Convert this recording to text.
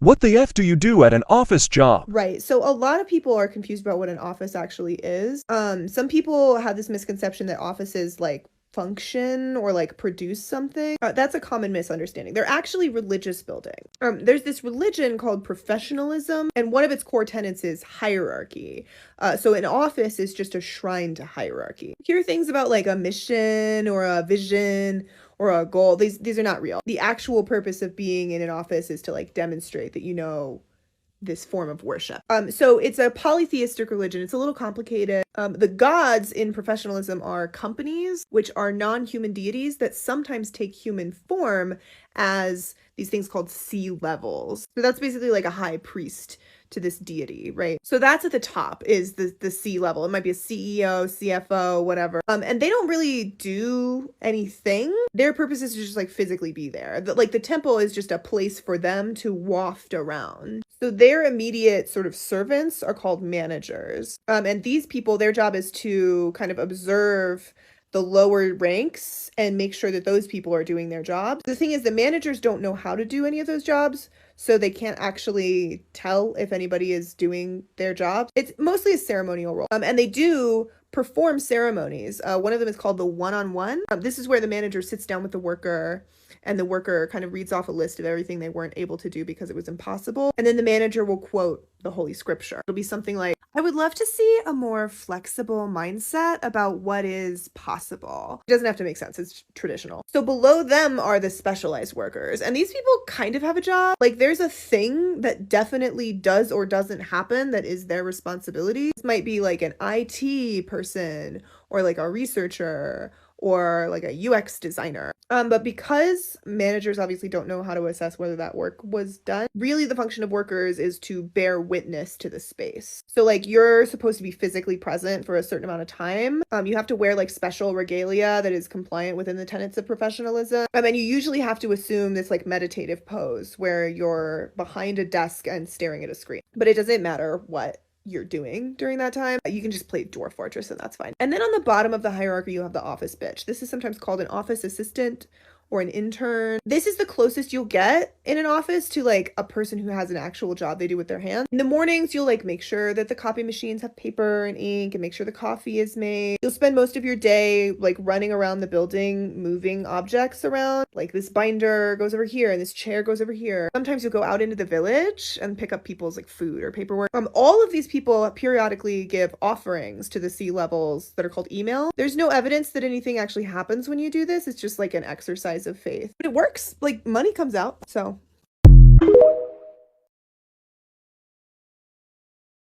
What the F do you do at an office job? Right. So a lot of people are confused about what an office actually is. Some people have this misconception that offices like function or like produce something. That's a common misunderstanding. They're actually religious buildings. There's this religion called professionalism, and one of its core tenets is hierarchy. So an office is just a shrine to hierarchy. Hear things about like a mission or a vision or a goal. These are not real. The actual purpose of being in an office is to like demonstrate that you know this form of worship. So it's a polytheistic religion. It's a little complicated. The gods in professionalism are companies, which are non-human deities that sometimes take human form as these things called C-levels. So that's basically like a high priest to this deity, right? So that's at the top is the C level. It might be a CEO, CFO, whatever. And they don't really do anything. Their purpose is to just like physically be there. Like the temple is just a place for them to waft around. So their immediate sort of servants are called managers. And these people, their job is to kind of observe the lower ranks and make sure that those people are doing their jobs. The thing is, the managers don't know how to do any of those jobs, so they can't actually tell if anybody is doing their job. It's mostly a ceremonial role. And they do perform ceremonies. One of them is called the one-on-one. This is where the manager sits down with the worker and the worker kind of reads off a list of everything they weren't able to do because it was impossible. And then the manager will quote the Holy Scripture. It'll be something like, I would love to see a more flexible mindset about what is possible. It doesn't have to make sense. It's traditional. So below them are the specialized workers. And these people kind of have a job. Like there's a thing that definitely does or doesn't happen that is their responsibility. This might be like an IT person or like a researcher or like a UX designer. But because managers obviously don't know how to assess whether that work was done, really the function of workers is to bear witness to the space. So like you're supposed to be physically present for a certain amount of time. You have to wear like special regalia that is compliant within the tenets of professionalism. And you usually have to assume this like meditative pose where you're behind a desk and staring at a screen. But it doesn't matter what you're doing during that time. You can just play Dwarf Fortress and that's fine. And then on the bottom of the hierarchy, you have the office bitch. This is sometimes called an office assistant or an intern. This is the closest you'll get in an office to like a person who has an actual job they do with their hands. In the mornings, you'll like make sure that the copy machines have paper and ink and make sure the coffee is made. You'll spend most of your day like running around the building, moving objects around. Like this binder goes over here and this chair goes over here. Sometimes you'll go out into the village and pick up people's like food or paperwork. All of these people periodically give offerings to the C-levels that are called email. There's no evidence that anything actually happens when you do this. It's just like an exercise of faith. But it works. Like money comes out. So